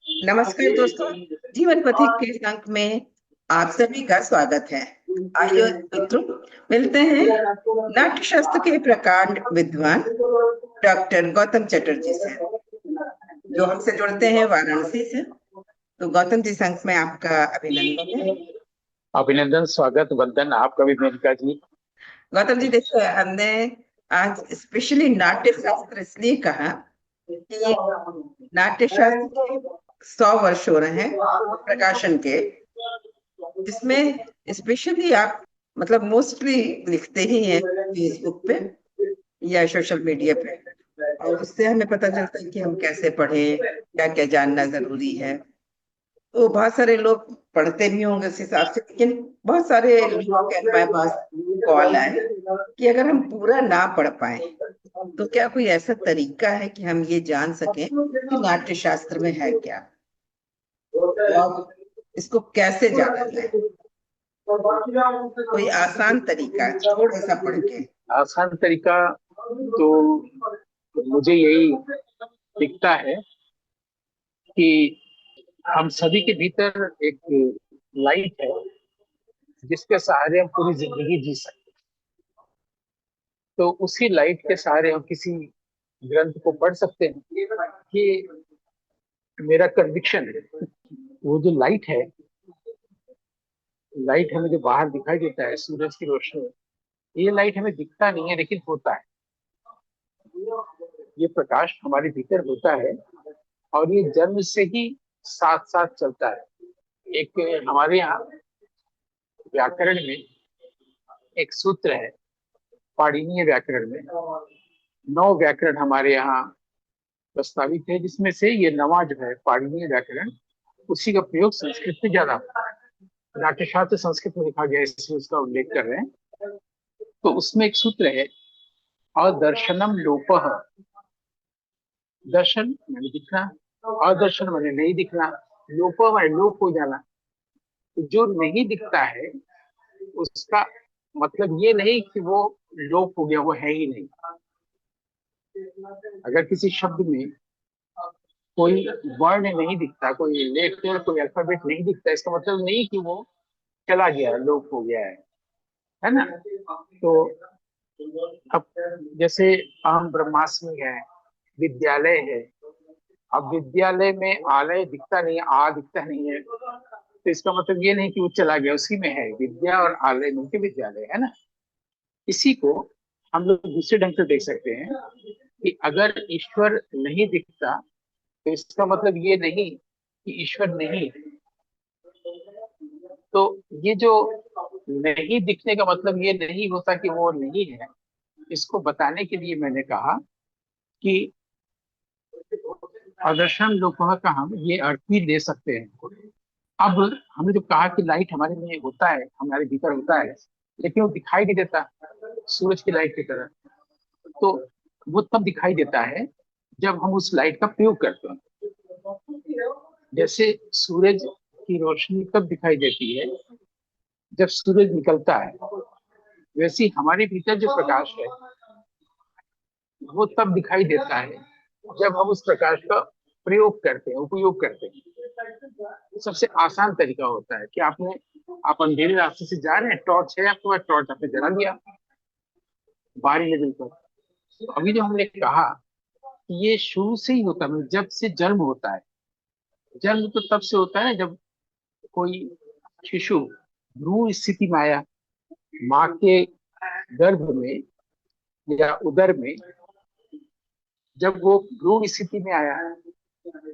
नमस्कार दोस्तों। जीवन पथिक के इस अंक में आप सभी का स्वागत है। आइए मित्रों, मिलते हैं नाट्य शास्त्र के प्रकांड विद्वान डॉक्टर गौतम चटर्जी से, जो हमसे जुड़ते हैं वाराणसी से। तो गौतम जी, संघ में आपका अभिनंदन है। अभिनंदन, स्वागत, वंदन आपका भी मेनका जी। गौतम जी, देखिए, हमने आज स्पेशली नाट्य शास्त्र इसलिए कहा कि नाट्य शास्त्र के 100 वर्ष हो रहे हैं प्रकाशन के, जिसमें स्पेशली आप मतलब मोस्टली लिखते ही हैं फेसबुक पे या सोशल मीडिया पे, और उससे हमें पता चलता है कि हम कैसे पढ़ें, क्या क्या जानना जरूरी है। तो बहुत सारे लोग पढ़ते भी होंगे उस हिसाब से, लेकिन बहुत सारे लोग के हमारे पास कॉल आए कि अगर हम पूरा ना पढ़ पाए तो क्या कोई ऐसा तरीका है कि हम ये जान सकें कि नाट्य शास्त्र में है क्या, और इसको कैसे जाना जाए। कोई आसान तरीका थोड़ा सा पढ़ के। आसान तरीका तो मुझे यही दिखता है कि हम सभी के भीतर एक लाइट है जिसके सहारे हम पूरी जिंदगी जी सकते हैं। तो उसी लाइट के सहारे हम किसी ग्रंथ को पढ़ सकते हैं। ये मेरा कन्विक्शन है। वो जो लाइट है, लाइट हमें जो बाहर दिखाई देता है, सूरज की रोशनी, ये लाइट हमें दिखता नहीं है लेकिन होता है। ये प्रकाश हमारे भीतर होता है और ये जन्म से ही साथ साथ चलता है। एक हमारे यहाँ व्याकरण में एक सूत्र है, पाणिनीय व्याकरण में 9 व्याकरण हमारे यहाँ प्रस्तावित है, जिसमें से ये नवा जो है पाणिनीय व्याकरण, उसी का प्रयोग संस्कृत में ज्यादा होता है। नाट्यशास्त्र संस्कृत में लिखा गया है, इसलिए उसका उल्लेख कर रहे हैं। तो उसमें एक सूत्र है, अदर्शनम लोपः। दर्शन माने दिखना, अदर्शन माने नहीं दिखना, लोप माने लोप हो जाना। तो जो नहीं दिखता है उसका मतलब ये नहीं कि वो लोप हो गया, वो है ही नहीं। अगर किसी शब्द में कोई वर्ण नहीं दिखता, कोई लेटर, कोई अल्फाबेट नहीं दिखता, इसका मतलब नहीं कि वो चला गया, लोप हो गया है ना। तो अब जैसे अहम ब्रह्मास्मि है, विद्यालय है। अब विद्यालय में आलय दिखता नहीं है, आ दिखता नहीं है, तो इसका मतलब ये नहीं कि वो चला गया, उसी में है। विद्या और आलय मिलकर विद्यालय है ना। इसी को हम लोग दूसरे ढंग से देख सकते हैं कि अगर ईश्वर नहीं दिखता तो इसका मतलब ये नहीं कि ईश्वर नहीं है। तो ये जो नहीं दिखने का मतलब ये नहीं होता कि वो नहीं है। इसको बताने के लिए मैंने कहा कि आदर्शन लोगों का हम ये अर्थ भी ले सकते हैं। अब हमने जो कहा कि लाइट हमारे में होता है, हमारे भीतर होता है, लेकिन वो दिखाई नहीं देता सूरज की लाइट की तरह। तो वो तब दिखाई देता है जब हम उस लाइट का प्रयोग करते हैं। जैसे सूरज की रोशनी तब दिखाई देती है जब सूरज निकलता है, वैसे ही हमारे भीतर जो प्रकाश है वो तब दिखाई देता है जब हम उस प्रकाश का प्रयोग करते हैं, उपयोग करते हैं। सबसे आसान तरीका होता है कि आप अंधेरे रास्ते से जा रहे हैं, टॉर्च है आपके पास, टॉर्च आपने जला दिया बाहरी लेवल पर। अभी जो हमने कहा कि ये शुरू से ही होता है, जब से जन्म होता है। जन्म तो तब से होता है जब कोई शिशु भ्रूण स्थिति में आया, माँ के गर्भ में या उदर में, जब वो भ्रूण स्थिति में आया।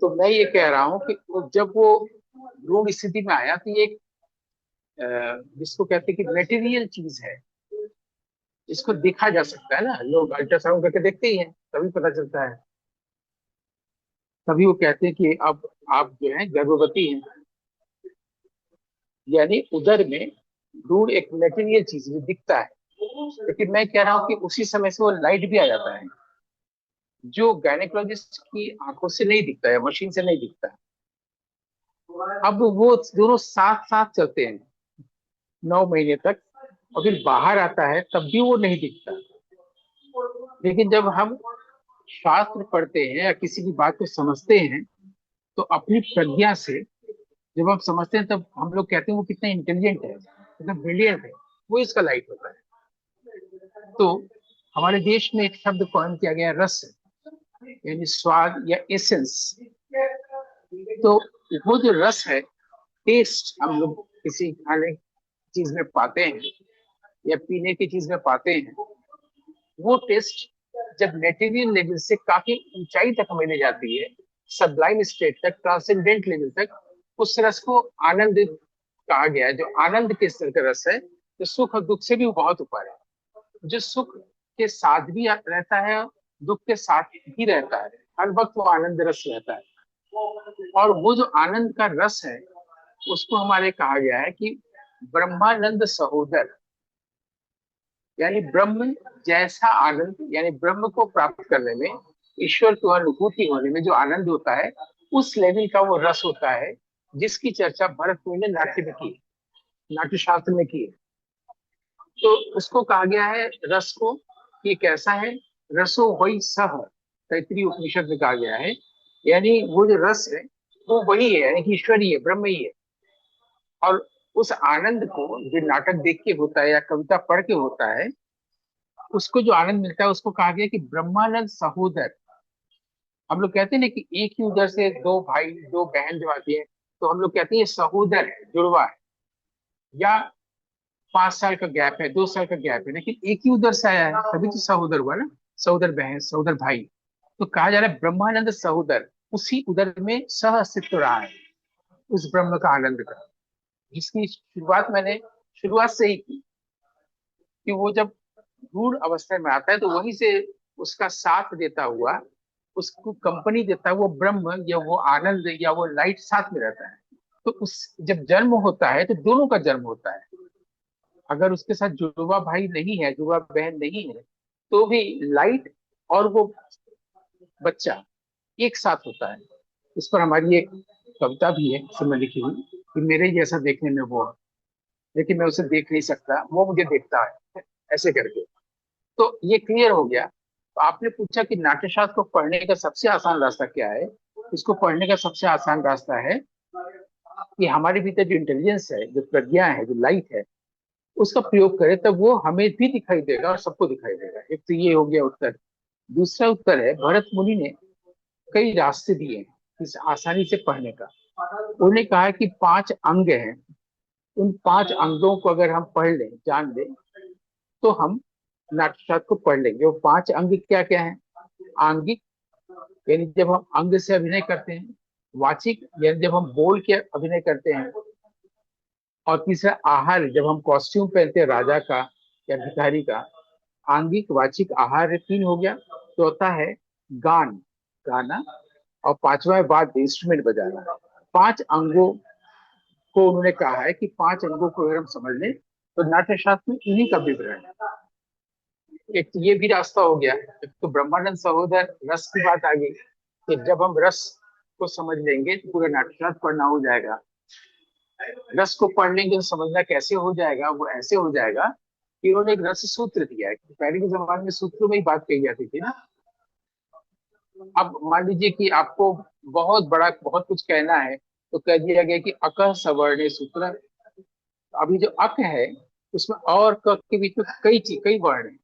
तो मैं ये कह रहा हूँ कि जब वो भ्रूण स्थिति में आया तो ये एक जिसको कहते हैं कि मेटीरियल चीज है, इसको देखा जा सकता है ना। लोग अल्ट्रासाउंड करके देखते ही हैं, तभी पता चलता है। तभी वो कहते हैं कि अब आप जो है गर्भवती हैं, यानी उदर में भ्रूण एक मेटीरियल चीज है, दिखता है। लेकिन मैं कह रहा हूँ कि उसी समय से वो लाइट भी आ जाता है, जो गायनेकोलॉजिस्ट की आंखों से नहीं दिखता है, मशीन से नहीं दिखता है। अब वो दोनों साथ साथ चलते हैं 9 महीने तक, और फिर बाहर आता है तब भी वो नहीं दिखता। लेकिन जब हम शास्त्र पढ़ते हैं या किसी की बात को समझते हैं तो अपनी प्रज्ञा से जब हम समझते हैं तब हम लोग कहते हैं वो कितना इंटेलिजेंट है, कितना ब्रिलियंट है, वो इसका लाइट होता है। तो हमारे देश में एक शब्द कॉइन किया गया है, रस, यानी स्वाद या एसेंस। तो वो जो रस है, टेस्ट हम लोग किसी खाने की चीज में पाते हैं या पीने की चीज में पाते हैं, वो टेस्ट जब मेटेरियल लेवल से काफी ऊंचाई तक हमें ले जाती है, सबलाइम स्टेट तक, ट्रांसेंडेंट लेवल तक, उस रस को आनंद कहा गया है। जो आनंद के स्तर का रस है, जो सुख और दुख से भी बहुत ऊपर है, जो सुख के साथ भी रहता है, दुख के साथ भी रहता है, हर वक्त वो आनंद रस रहता है। और वो जो आनंद का रस है, उसको हमारे कहा गया है कि ब्रह्मानंद सहोदर, यानी ब्रह्म जैसा आनंद, यानी ब्रह्म को प्राप्त करने में, ईश्वर की अनुभूति होने में जो आनंद होता है, उस लेवल का वो रस होता है, जिसकी चर्चा भरत मुनि ने नाट्य में की, नाट्य शास्त्र में की है। तो उसको कहा गया है रस को, ये कैसा है, रसो वही सह, तैतरीय उपनिषद में कहा गया है। यानी वो जो रस है वो वही है, यानी कि ईश्वरीय है, ब्रह्म ही है। और उस आनंद को जो नाटक देख के होता है या कविता पढ़ के होता है, उसको जो आनंद मिलता है उसको कहा गया कि ब्रह्मानंद सहोदर। हम लोग कहते हैं ना कि एक ही उधर से दो भाई दो बहन जब आती है, तो हम लोग कहते हैं ये सहोदर है, जुड़वा है, या 5 साल का गैप है, 2 साल का गैप है, लेकिन एक ही उधर से आया है, तभी तो सहोदर हुआ ना, सहोदर बहन, सहोदर भाई। तो कहा जा रहा है ब्रह्मानंद सहोदर, उसी उधर में सह अस्तित्व रहा है, उस ब्रह्म का आनंद का, जिसकी शुरुआत मैंने शुरुआत से ही की, कि वो जब रूढ़ अवस्था में आता है तो वहीं से उसका साथ देता हुआ, उसको कंपनी देता है वो ब्रह्म या वो आनंद या वो लाइट साथ में रहता है। तो उस जब जन्म होता है तो दोनों का जन्म होता है। अगर उसके साथ जुड़वा भाई नहीं है, जुड़वा बहन नहीं है, तो भी लाइट और वो बच्चा एक साथ होता है। इस पर हमारी एक कविता भी है इसमें लिखी हुई, कि मेरे जैसा देखने में वो है, लेकिन मैं उसे देख नहीं सकता, वो मुझे देखता है, ऐसे करके। तो ये क्लियर हो गया। तो आपने पूछा कि नाट्यशास्त्र को पढ़ने का सबसे आसान रास्ता क्या है। इसको पढ़ने का सबसे आसान रास्ता है कि हमारे भीतर जो इंटेलिजेंस है, जो प्रज्ञा है, जो लाइट है, उसका प्रयोग करें, तब वो हमें भी दिखाई देगा और सबको दिखाई देगा। एक तो ये हो गया उत्तर। दूसरा उत्तर है, भरत मुनि ने कई रास्ते दिए हैं इस आसानी से पढ़ने का। उन्होंने कहा कि 5 अंग हैं, उन 5 अंगों को अगर हम पढ़ लें, जान लें, तो हम नाट्यशास्त्र को पढ़ लेंगे। वो 5 अंग क्या क्या है? आंगिक, यानी जब हम अंग से अभिनय करते हैं। वाचिक, यानी जब हम बोल के अभिनय करते हैं। और तीसरा आहार, जब हम कॉस्ट्यूम पहनते हैं राजा का या भिखारी का। आंगिक, वाचिक, आहार, 3 हो गया। चौथा है गान, गाना। और पांचवा है वाद्य, इंस्ट्रूमेंट बजाना। 5 अंगों को उन्होंने कहा है कि 5 अंगों को अगर हम समझ लें तो नाट्यशास्त्र में इन्हीं का विवरण है। एक तो ये भी रास्ता हो गया। एक तो ब्रह्मानंद सहोदर रस की बात आ गई, कि जब हम रस को समझ लेंगे तो पूरा नाट्यशास्त्र पढ़ना हो जाएगा। रस को पढ़ लेंगे तो समझना कैसे हो जाएगा, वो ऐसे हो जाएगा कि उन्होंने एक रस सूत्र दिया है। पहले के जमाने में सूत्रों में ही बात कही जाती थी ना। अब मान लीजिए कि आपको बहुत बड़ा बहुत कुछ कहना है, तो कह दिया गया कि अकः सवर्णे सूत्र। अभी जो अक है उसमें और क के बीच में कई वर्ण है।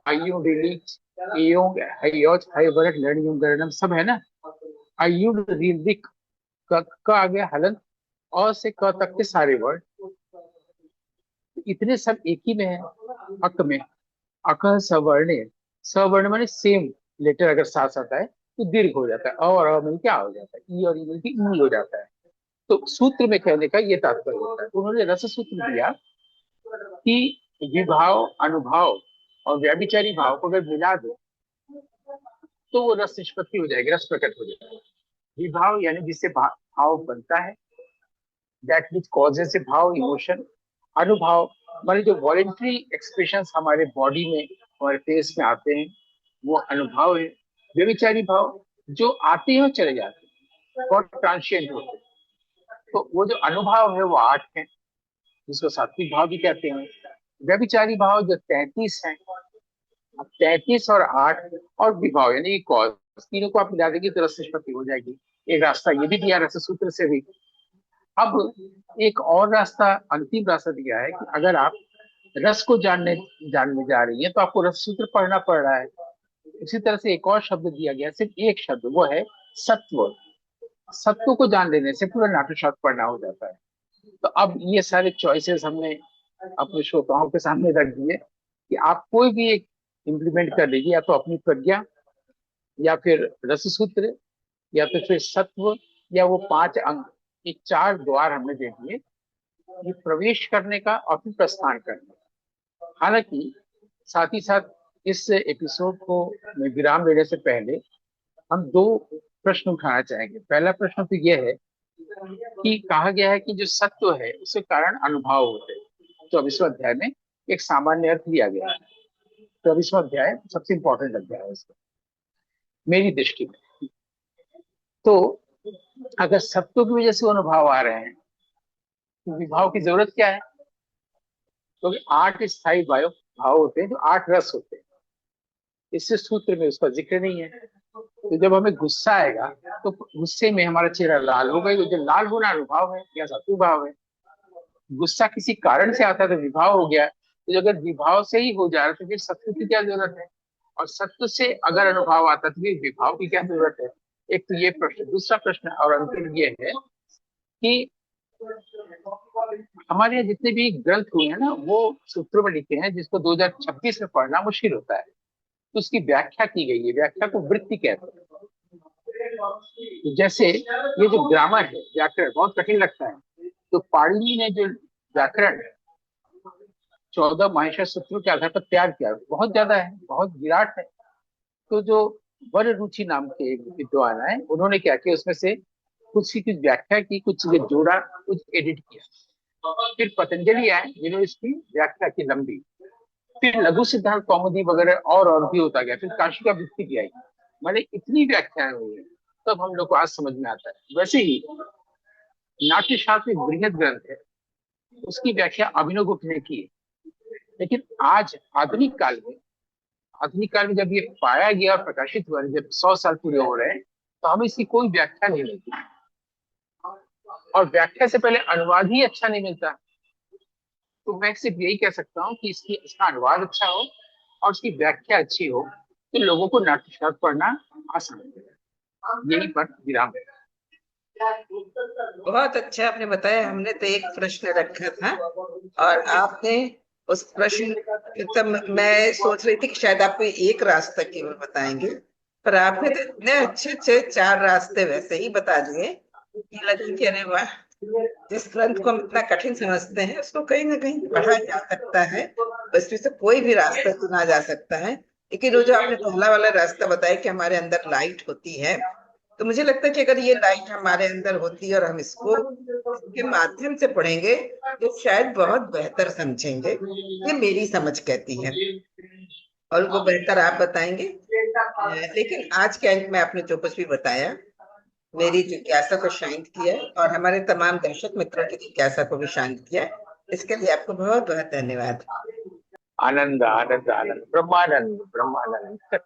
अयुण, रिलीज, एयोंग, हयोज, हयवरट, लणयुंग, गरणम, सब है ना। अयुण, रीलिक, क आ गया हलंत, और से क तक के सारे वर्ड, इतने सब एक ही में है, अक में। अकः सवर्णे, सवर्ण माने सेम लेटर अगर साथ साथ आए तो दीर्घ हो जाता है, और में क्या हो जाता है, ई और ई मिलकर ई हो जाता है। तो सूत्र में कहने का ये तात्पर्य होता है। उन्होंने रस सूत्र दिया कि विभाव, अनुभाव और व्याभिचारी भाव को अगर मिला दो तो वो रस निष्पत्ति हो जाएगी, रस प्रकट हो जाएगा। विभाव यानी जिससे भाव बनता है, दैट विच कॉजेस ए भाव, इमोशन। अनुभव माने जो वॉलेंट्री एक्सप्रेशन हमारे बॉडी में, हमारे फेस में आते हैं, वो अनुभव है। व्यभिचारी भाव जो आते हैं और चले जाते हैं, बहुत ट्रांशिएंट होते हैं। तो वो जो अनुभव है वो 8 है, जिसको सात्विक भाव भी कहते हैं। व्यभिचारी भाव जो 33 है। अब 33 और 8 और विभाव यानी कॉज, तीनों को आप मिला देंगे तो रस निष्पत्ति हो जाएगी। एक रास्ता ये भी दिया रस सूत्र से भी। अब एक और रास्ता, अंतिम रास्ता दिया है कि अगर आप रस को जानने जानने जा रही है तो आपको रस सूत्र पढ़ना पड़ रहा है। इसी तरह से एक और शब्द दिया गया, सिर्फ एक शब्द, वो है सत्व। सत्व को जान लेने से पूरा नाट्यशास्त्र पढ़ना हो जाता है। तो अब ये सारे चॉइसेस हमने अपने श्रोताओं के सामने रख दिए कि आप कोई भी एक इम्प्लीमेंट कर लीजिए, या तो अपनी प्रज्ञा, या फिर रस सूत्र, या तो फिर सत्व, या वो 5 अंक। ये 4 द्वार हमने दे दिए, ये प्रवेश करने का और फिर प्रस्थान करने का। हालांकि साथ ही साथ इस एपिसोड को में विराम देने से पहले हम 2 प्रश्न उठाना चाहेंगे। पहला प्रश्न तो यह है कि कहा गया है कि जो सत्व है उसके कारण अनुभव होते हैं। 24वें अध्याय में एक सामान्य अर्थ लिया गया है। 24वां अध्याय सबसे इंपॉर्टेंट अध्याय है इसका, मेरी दृष्टि में। तो अगर सत्व की वजह से वो अनुभव आ रहे हैं तो विभाव की जरूरत क्या है? क्योंकि तो 8 स्थायी भाव होते हैं, जो 8 रस होते हैं। इससे सूत्र में उसका जिक्र नहीं है। तो जब हमें गुस्सा आएगा तो गुस्से में हमारा चेहरा लाल होगा, जो लाल होना अनुभव है या सत्व भाव है। गुस्सा किसी कारण से आता है तो विभाव हो गया। तो अगर विभाव से ही हो जा रहा है तो फिर सत्व की क्या जरूरत है? और सत्व से अगर अनुभव आता है तो फिर विभाव की क्या जरूरत है? एक तो ये प्रश्न। दूसरा प्रश्न और अंतिम ये है कि हमारे यहाँ जितने भी ग्रंथ हुए हैं ना, वो सूत्रों में लिखे हैं, जिसको 2026 में पढ़ना मुश्किल होता है। तो उसकी व्याख्या की गई है। व्याख्या को वृत्ति कहते हैं। तो जैसे ये जो ग्रामर है, व्याकरण बहुत कठिन लगता है। तो पाणिनि ने जो व्याकरण 14 माहेश्वर सूत्रों के आधार पर तैयार किया, बहुत ज्यादा है, बहुत विराट है। तो जो वर रुचि नाम के एक विद्वान है, उन्होंने क्या किया, उसमें से कुछ की कुछ व्याख्या की, कुछ चीजें जोड़ा, कुछ एडिट किया। फिर पतंजलि आए जिन्होंने इसकी व्याख्या की लंबी। फिर लघु सिद्धांत कौमुदी वगैरह और भी होता गया। फिर काशी का वृत्ति की आई। मैंने इतनी व्याख्याएं हुई है, तब हम लोग को आज समझ में आता है। वैसे ही नाट्यशास्त्र एक बृहद ग्रंथ है, उसकी व्याख्या अभिनव गुप्त ने की है। लेकिन आज आधुनिक काल में जब ये पाया गया और प्रकाशित हुआ, जब 100 साल पूरे हो रहे हैं, तो हमें इसकी कोई व्याख्या नहीं मिलती। और व्याख्या से पहले अनुवाद ही अच्छा नहीं मिलता। तो मैं सिर्फ यही कह सकता हूँ कि इसका अनुवाद अच्छा हो और उसकी व्याख्या अच्छी हो, तो लोगों को नाट्यशास्त्र पढ़ना आसान है। यही पर विराम है। बहुत अच्छा आपने बताया। हमने तो एक प्रश्न रखा था और आपने उस प्रश्न, तब मैं सोच रही थी कि शायद आपको एक रास्ता केवल बताएंगे, पर आपने तो इतने अच्छे अच्छे 4 रास्ते वैसे ही बता दिए कि लगा कि अरे वाह, जिस ग्रंथ को हम इतना कठिन समझते हैं उसको कहीं ना कहीं पढ़ा जा सकता है, उसमें से कोई भी रास्ता चुना जा सकता है। लेकिन वो जो आपने पहला वाला रास्ता बताया कि हमारे अंदर लाइट होती है, तो मुझे लगता है कि अगर ये लाइट हमारे अंदर होती है और हम इसको इसके माध्यम से पढ़ेंगे तो शायद बहुत बेहतर समझेंगे। ये मेरी समझ कहती है, और वो बेहतर आप बताएंगे। लेकिन आज के अंक में आपने जो कुछ भी बताया मेरी जिज्ञासा को शांत किया और हमारे तमाम दर्शक मित्रों की जिज्ञासा को भी शांत किया। इसके लिए आपको बहुत बहुत धन्यवाद। आनंद आनंद आनंद, ब्रह्मानंद ब्रह्मानंद।